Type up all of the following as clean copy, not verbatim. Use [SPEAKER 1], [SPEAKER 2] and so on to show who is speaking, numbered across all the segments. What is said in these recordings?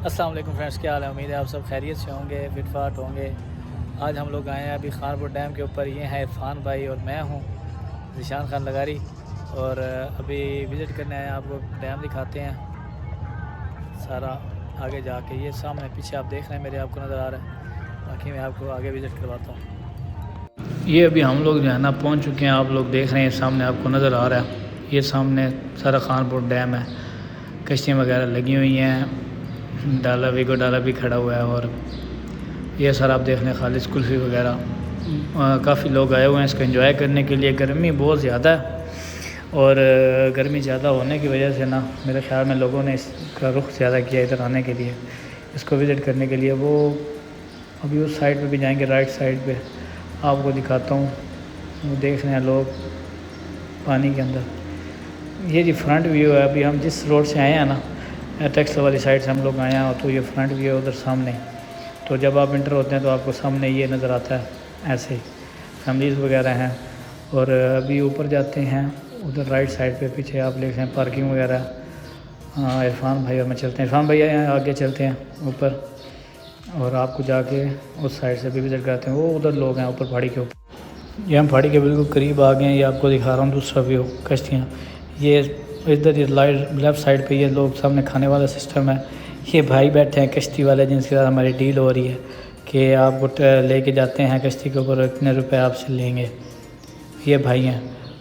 [SPEAKER 1] السلام علیکم فرینڈس، کیا حال ہے؟ امید ہے آپ سب خیریت سے ہوں گے، فٹ فاٹ ہوں گے۔ آج ہم لوگ آئے ہیں ابھی خانپور ڈیم کے اوپر۔ یہ ہیں عرفان بھائی اور میں ہوں ذیشان خان لغاری، اور ابھی وزٹ کرنے آئے ہیں۔ آپ کو ڈیم دکھاتے ہیں سارا آگے جا کے۔ یہ سامنے پیچھے آپ دیکھ رہے ہیں میرے، آپ کو نظر آ رہا ہے، باقی میں آپ کو آگے وزٹ کرواتا ہوں۔ یہ ابھی ہم لوگ جو ہے نا پہنچ چکے ہیں، آپ لوگ دیکھ رہے ہیں سامنے، آپ کو نظر آ رہا ہے یہ سامنے سارا خانپور ڈیم ہے۔ کشتیاں وغیرہ لگی ہوئی ہیں، ڈالا ویگو ڈالا بھی کھڑا ہوا ہے، اور یہ سر آپ دیکھ لیں خالص کلفی وغیرہ۔ کافی لوگ آئے ہوئے ہیں اس کو انجوائے کرنے کے لیے۔ گرمی بہت زیادہ ہے، اور گرمی زیادہ ہونے کی وجہ سے نا میرے خیال میں لوگوں نے اس کا رخ زیادہ کیا ادھر آنے کے لیے، اس کو وزٹ کرنے کے لیے۔ وہ ابھی اس سائڈ پہ بھی جائیں گے، رائٹ سائڈ پہ آپ کو دکھاتا ہوں۔ وہ دیکھ رہے ہیں لوگ پانی کے اندر۔ یہ جی فرنٹ ویو ہے۔ ابھی ہم جس روڈ سے آئے ہیں نا، ٹیکسل والی سائڈ سے ہم لوگ آئے ہیں، تو یہ فرنٹ ویو ہے ادھر سامنے۔ تو جب آپ انٹر ہوتے ہیں تو آپ کو سامنے یہ نظر آتا ہے، ایسے ہی فیملیز وغیرہ ہیں۔ اور ابھی اوپر جاتے ہیں ادھر رائٹ سائڈ پہ، پیچھے آپ دیکھ رہے ہیں پارکنگ وغیرہ۔ عرفان بھائی اور میں چلتے ہیں، عرفان بھائی آگے چلتے ہیں اوپر، اور آپ کو جا کے اس سائڈ سے بھی وزٹ کرتے ہیں۔ وہ ادھر لوگ ہیں اوپر پہاڑی کے اوپر۔ یہ ہم پہاڑی کے بالکل قریب آ گئے ہیں، یہ آپ کو دکھا رہا ہوں دوسرا ویو کشتیاں۔ یہ ادھر یہ لیفٹ سائڈ پہ یہ لوگ سامنے کھانے والا سسٹم ہے۔ یہ بھائی بیٹھے ہیں کشتی والے، جن کے ساتھ ہماری ڈیل ہو رہی ہے کہ آپ کو لے کے جاتے ہیں کشتی کے اوپر، اتنے روپے آپ سے لیں گے۔ یہ بھائی ہیں،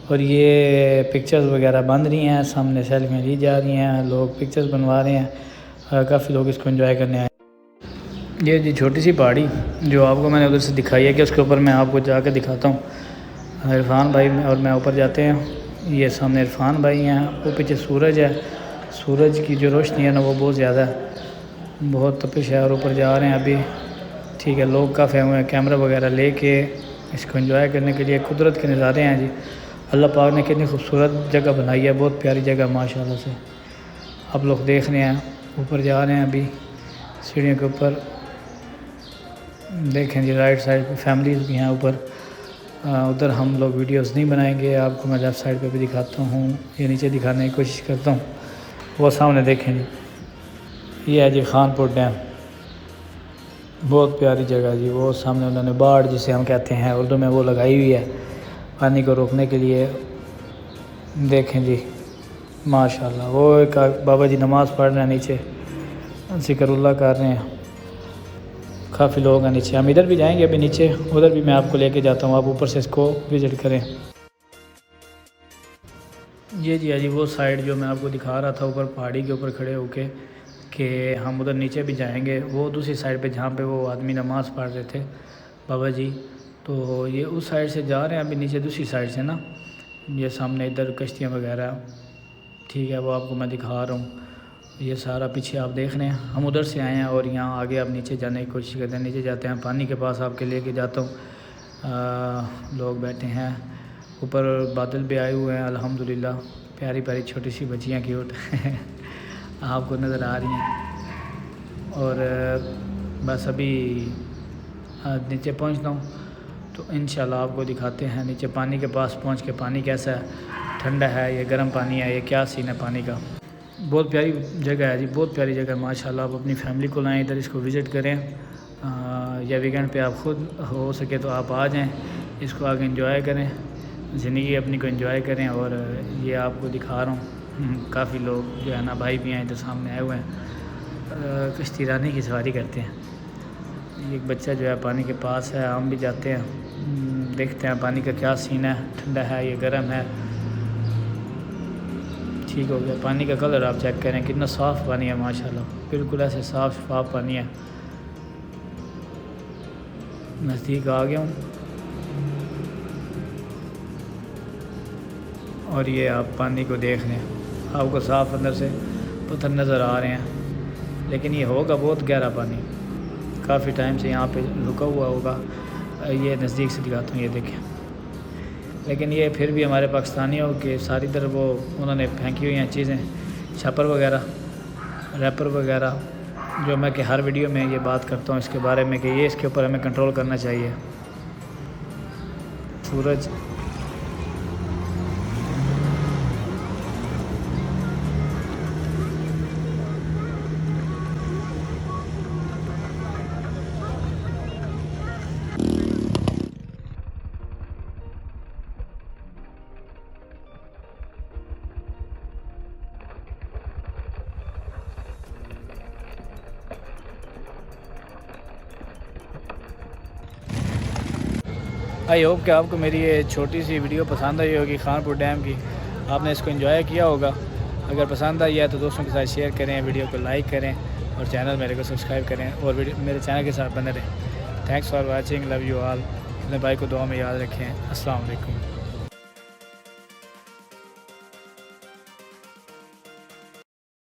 [SPEAKER 1] اور یہ پکچرز وغیرہ بن رہی ہیں، سامنے سیلفیاں لی جا رہی ہیں، لوگ پکچرز بنوا رہے ہیں، کافی لوگ اس کو انجوائے کرنے آئے ہیں۔ یہ جی چھوٹی سی پہاڑی جو آپ کو میں نے ادھر سے دکھائی ہے، کہ اس کے اوپر میں آپ کو جا کے دکھاتا ہوں۔ عرفان بھائی اور میں اوپر جاتے ہیں۔ یہ سامنے عرفان بھائی ہیں، وہ پیچھے سورج ہے۔ سورج کی جو روشنی ہے نا وہ بہت زیادہ ہے، بہت تپش ہے، اور اوپر جا رہے ہیں ابھی۔ ٹھیک ہے، لوگ کافی ہوئے ہیں کیمرہ وغیرہ لے کے اس کو انجوائے کرنے کے لیے۔ قدرت کے نظارے ہیں جی، اللہ پاک نے کتنی خوبصورت جگہ بنائی ہے، بہت پیاری جگہ ماشاءاللہ سے۔ آپ لوگ دیکھ رہے ہیں، اوپر جا رہے ہیں ابھی سیڑھیوں کے اوپر۔ دیکھیں جی رائٹ سائڈ پہ فیملیز بھی ہیں اوپر۔ ادھر ہم لوگ ویڈیوز نہیں بنائیں گے، آپ کو میں لیفٹ سائڈ پہ بھی دکھاتا ہوں، یہ نیچے دکھانے کی کوشش کرتا ہوں۔ وہ سامنے دیکھیں جی، یہ ہے جی خانپور ڈیم، بہت پیاری جگہ جی۔ وہ سامنے انہوں نے باڑ جسے ہم کہتے ہیں اردو میں، وہ لگائی ہوئی ہے پانی کو روکنے کے لیے۔ دیکھیں جی ماشاءاللہ، وہ ایک بابا جی نماز پڑھ رہے ہیں نیچے، ذکر اللہ کر رہے ہیں۔ کافی لوگ ہیں نیچے، ہم ادھر بھی جائیں گے ابھی نیچے، ادھر بھی میں آپ کو لے کے جاتا ہوں، آپ اوپر سے اس کو وزٹ کریں۔ یہ جی وہ سائڈ جو میں آپ کو دکھا رہا تھا اوپر پہاڑی کے اوپر کھڑے ہو کے، کہ ہم ادھر نیچے بھی جائیں گے، وہ دوسری سائڈ پہ جہاں پہ وہ آدمی نماز پڑھ رہے تھے بابا جی، تو یہ اس سائڈ سے جا رہے ہیں ابھی نیچے دوسری سائڈ سے نا۔ یہ سامنے ادھر کشتیاں وغیرہ، ٹھیک ہے، وہ آپ کو میں دکھا رہا ہوں۔ یہ سارا پیچھے آپ دیکھ رہے ہیں، ہم ادھر سے آئے ہیں، اور یہاں آگے آپ نیچے جانے کی کوشش کرتے ہیں۔ نیچے جاتے ہیں، پانی کے پاس آپ کے لے کے جاتا ہوں۔ لوگ بیٹھے ہیں اوپر، بادل بھی آئے ہوئے ہیں الحمدللہ، پیاری پیاری چھوٹی سی بچیاں کیوٹ آپ کو نظر آ رہی ہیں۔ اور بس ابھی نیچے پہنچتا ہوں تو انشاءاللہ آپ کو دکھاتے ہیں نیچے پانی کے پاس پہنچ کے پانی کیسا ہے، ٹھنڈا ہے یا گرم پانی ہے، یہ کیا سین ہے پانی کا۔ بہت پیاری جگہ ہے جی، بہت پیاری جگہ ہے ماشاءاللہ۔ آپ اپنی فیملی کو لائیں ادھر، اس کو وزٹ کریں، یا ویکینڈ پہ آپ خود ہو سکے تو آپ آ جائیں، اس کو آگے انجوائے کریں، زندگی اپنی کو انجوائے کریں۔ اور یہ آپ کو دکھا رہا ہوں، کافی لوگ جو ہے نا بھائی بھی ہیں ادھر سامنے آئے ہوئے ہیں، کشتی رانی کی سواری کرتے ہیں۔ ایک بچہ جو ہے پانی کے پاس ہے، ہم بھی جاتے ہیں، دیکھتے ہیں پانی کا کیا سین ہے، ٹھنڈا ہے یا گرم ہے۔ ٹھیک ہو گیا، پانی کا کلر آپ چیک کریں کتنا صاف پانی ہے ماشاءاللہ، بالکل ایسے صاف شفاف پانی ہے۔ نزدیک آ گیا ہوں، اور یہ آپ پانی کو دیکھ رہے ہیں، آپ کو صاف اندر سے پتھر نظر آ رہے ہیں، لیکن یہ ہوگا بہت گہرا پانی، کافی ٹائم سے یہاں پہ رکا ہوا ہوگا۔ یہ نزدیک سے دکھاتا ہوں، یہ دیکھیں، لیکن یہ پھر بھی ہمارے پاکستانیوں کے ساری طرف وہ انہوں نے پھینکی ہوئی ہیں چیزیں، چھاپر وغیرہ، ریپر وغیرہ، جو میں کہ ہر ویڈیو میں یہ بات کرتا ہوں اس کے بارے میں کہ یہ اس کے اوپر ہمیں کنٹرول کرنا چاہیے۔ سورج آئی ہوپ کہ آپ کو میری یہ چھوٹی سی ویڈیو پسند آئی ہوگی خانپور ڈیم کی، آپ نے اس کو انجوائے کیا ہوگا۔ اگر پسند آئی ہے تو دوستوں کے ساتھ شیئر کریں، ویڈیو کو لائک کریں اور چینل میرے کو سبسکرائب کریں اور میرے چینل کے ساتھ بنے رہیں۔ Thanks for watching, love you all. اپنے بھائی کو دعا میں یاد رکھیں۔ السلام علیکم۔